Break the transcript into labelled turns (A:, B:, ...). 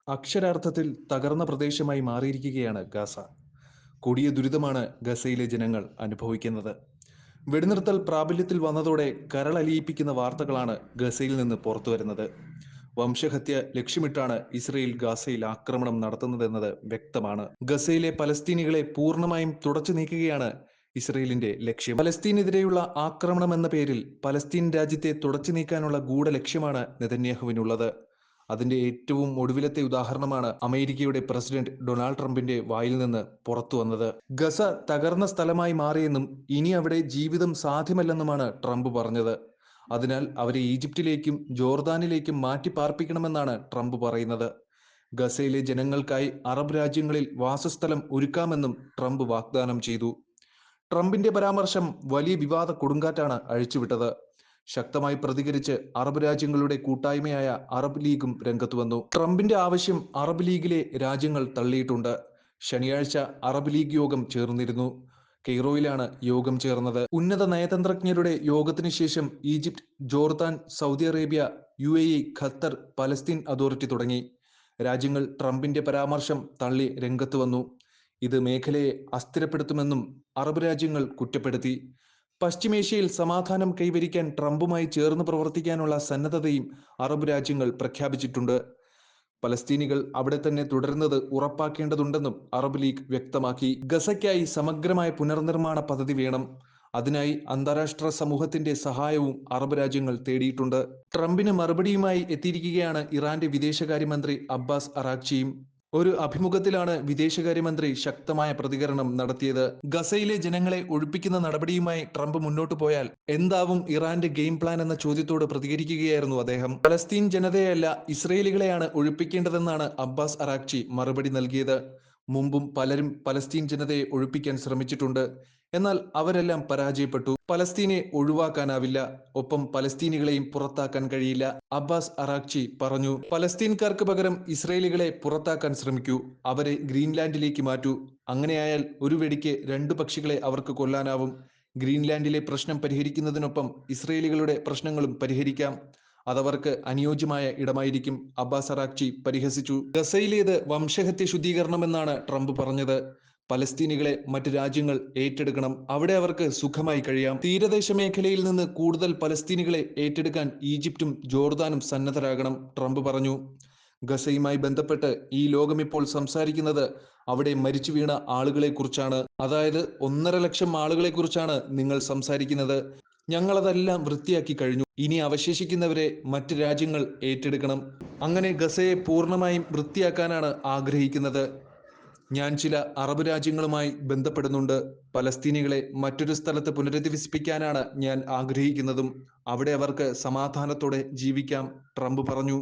A: അക്ഷരാർത്ഥത്തിൽ തകർന്ന പ്രദേശമായി മാറിയിരിക്കുകയാണ് ഗാസ. കൊടിയ ദുരിതമാണ് ഗസയിലെ ജനങ്ങൾ അനുഭവിക്കുന്നത്. വെടിനിർത്തൽ പ്രാബല്യത്തിൽ വന്നതോടെ കരളലിയിപ്പിക്കുന്ന വാർത്തകളാണ് ഗസയിൽ നിന്ന് പുറത്തുവരുന്നത്. വംശഹത്യ ലക്ഷ്യമിട്ടാണ് ഇസ്രയേൽ ഗാസയിൽ ആക്രമണം നടത്തുന്നതെന്നത് വ്യക്തമാണ്. ഗസയിലെ പലസ്തീനികളെ പൂർണ്ണമായും തുടച്ചു നീക്കുകയാണ് ഇസ്രയേലിന്റെ ലക്ഷ്യം. പലസ്തീനെതിരെയുള്ള ആക്രമണം എന്ന പേരിൽ പലസ്തീൻ രാജ്യത്തെ തുടച്ചു നീക്കാനുള്ള ഗൂഢലക്ഷ്യമാണ് നെതന്യാഹുവിനുള്ളത്. അതിന്റെ ഏറ്റവും ഒടുവിലത്തെ ഉദാഹരണമാണ് അമേരിക്കയുടെ പ്രസിഡന്റ് ഡൊണാൾഡ് ട്രംപിന്റെ വായിൽ നിന്ന് പുറത്തു വന്നത്. ഗസ തകർന്ന സ്ഥലമായി മാറിയെന്നും ഇനി അവിടെ ജീവിതം സാധ്യമല്ലെന്നുമാണ് ട്രംപ് പറഞ്ഞത്. അതിനാൽ അവരെ ഈജിപ്തിലേക്കും ജോർദാനിലേക്കും മാറ്റി പാർപ്പിക്കണമെന്നാണ് ട്രംപ് പറയുന്നത്. ഗസയിലെ ജനങ്ങൾക്കായി അറബ് രാജ്യങ്ങളിൽ വാസസ്ഥലം ഒരുക്കാമെന്നും ട്രംപ് വാഗ്ദാനം ചെയ്തു. ട്രംപിന്റെ പരാമർശം വലിയ വിവാദ കൊടുങ്കാറ്റാണ് അഴിച്ചുവിട്ടത്. ശക്തമായി പ്രതികരിച്ച് അറബ് രാജ്യങ്ങളുടെ കൂട്ടായ്മയായ അറബ് ലീഗും രംഗത്തു വന്നു. ട്രംപിന്റെ ആവശ്യം അറബ് ലീഗിലെ രാജ്യങ്ങൾ തള്ളിയിട്ടുണ്ട്. ശനിയാഴ്ച അറബ് ലീഗ് യോഗം ചേർന്നിരുന്നു. കെയ്റോയിലാണ് യോഗം ചേർന്നത്. ഉന്നത നയതന്ത്രജ്ഞരുടെ യോഗത്തിന് ശേഷം Egypt, Jordan, Saudi Arabia, UAE, Qatar, Palestine authority തുടങ്ങി രാജ്യങ്ങൾ ട്രംപിന്റെ പരാമർശം തള്ളി രംഗത്ത് വന്നു. ഇത് മേഖലയെ അസ്ഥിരപ്പെടുത്തുമെന്നും അറബ് രാജ്യങ്ങൾ കുറ്റപ്പെടുത്തി. പശ്ചിമേഷ്യയിൽ സമാധാനം കൈവരിക്കാൻ ട്രംപുമായി ചേർന്ന് പ്രവർത്തിക്കാനുള്ള സന്നദ്ധതയും അറബ് രാജ്യങ്ങൾ പ്രഖ്യാപിച്ചിട്ടുണ്ട്. പലസ്തീനികൾ അവിടെ തന്നെ തുടരുന്നത് ഉറപ്പാക്കേണ്ടതുണ്ടെന്നും അറബ് ലീഗ് വ്യക്തമാക്കി. ഗസയ്ക്കായി സമഗ്രമായ പുനർനിർമ്മാണ പദ്ധതി വേണം. അതിനായി അന്താരാഷ്ട്ര സമൂഹത്തിന്റെ സഹായവും അറബ് രാജ്യങ്ങൾ തേടിയിട്ടുണ്ട്. ട്രംപിന് മറുപടിയുമായി എത്തിയിരിക്കുകയാണ് ഇറാന്റെ വിദേശകാര്യമന്ത്രി അബ്ബാസ് അറാക്ചിയും. ഒരു അഭിമുഖത്തിലാണ് വിദേശകാര്യമന്ത്രി ശക്തമായ പ്രതികരണം നടത്തിയത്. ഗസയിലെ ജനങ്ങളെ ഒഴിപ്പിക്കുന്ന നടപടിയുമായി ട്രംപ് മുന്നോട്ടു പോയാൽ എന്താവും ഇറാന്റെ ഗെയിം പ്ലാൻ എന്ന ചോദ്യത്തോട് പ്രതികരിക്കുകയായിരുന്നു അദ്ദേഹം. പലസ്തീൻ ജനതയല്ല, ഇസ്രയേലികളെയാണ് ഒഴിപ്പിക്കേണ്ടതെന്നാണ് അബ്ബാസ് അറാക്ചി മറുപടി നൽകിയത്. മുമ്പും പലരും പലസ്തീൻ ജനതയെ ഒഴിപ്പിക്കാൻ ശ്രമിച്ചിട്ടുണ്ട്. എന്നാൽ അവരെല്ലാം പരാജയപ്പെട്ടു. പലസ്തീനെ ഒഴിവാക്കാനാവില്ല, ഒപ്പം പലസ്തീനികളെയും പുറത്താക്കാൻ കഴിയില്ല, അബ്ബാസ് അറാക്ചി പറഞ്ഞു. പലസ്തീൻകാർക്ക് പകരം ഇസ്രയേലികളെ പുറത്താക്കാൻ ശ്രമിക്കൂ, അവരെ ഗ്രീൻലാൻഡിലേക്ക് മാറ്റൂ. അങ്ങനെയായാൽ ഒരു വെടിക്ക് 2 പക്ഷികളെ അവർക്ക് കൊല്ലാനാവും. ഗ്രീൻലാൻഡിലെ പ്രശ്നം പരിഹരിക്കുന്നതിനൊപ്പം ഇസ്രയേലികളുടെ പ്രശ്നങ്ങളും പരിഹരിക്കാം. അതവർക്ക് അനുയോജ്യമായ ഇടമായിരിക്കും, അബ്ബാസ് അറാക്ചി പരിഹസിച്ചു. ഗസയിലേത് വംശഹത്യ ശുദ്ധീകരണമെന്നാണ് ട്രംപ് പറഞ്ഞത്. പലസ്തീനികളെ മറ്റ് രാജ്യങ്ങൾ ഏറ്റെടുക്കണം, അവിടെ അവർക്ക് സുഖമായി കഴിയാം. തീരദേശ മേഖലയിൽ നിന്ന് കൂടുതൽ പലസ്തീനികളെ ഏറ്റെടുക്കാൻ ഈജിപ്തും ജോർദാനും സന്നദ്ധരാകണം, ട്രംപ് പറഞ്ഞു. ഗസയുമായി ബന്ധപ്പെട്ട് ഈ ലോകം ഇപ്പോൾ സംസാരിക്കുന്നത് അവിടെ മരിച്ചു വീണ ആളുകളെ കുറിച്ചാണ്. അതായത് 1.5 ലക്ഷം ആളുകളെ കുറിച്ചാണ് നിങ്ങൾ സംസാരിക്കുന്നത്. ഞങ്ങളതെല്ലാം വൃത്തിയാക്കി കഴിഞ്ഞു. ഇനി അവശേഷിക്കുന്നവരെ മറ്റ് രാജ്യങ്ങൾ ഏറ്റെടുക്കണം. അങ്ങനെ ഗസയെ പൂർണ്ണമായും വൃത്തിയാക്കാനാണ് ആഗ്രഹിക്കുന്നത്. ഞാൻ ചില അറബ് രാജ്യങ്ങളുമായി ബന്ധപ്പെടുന്നുണ്ട്. പലസ്തീനികളെ മറ്റൊരു സ്ഥലത്ത് പുനരധിവസിപ്പിക്കാനാണ് ഞാൻ ആഗ്രഹിക്കുന്നതും. അവിടെ അവർക്ക് സമാധാനത്തോടെ ജീവിക്കാം, ട്രംപ് പറഞ്ഞു.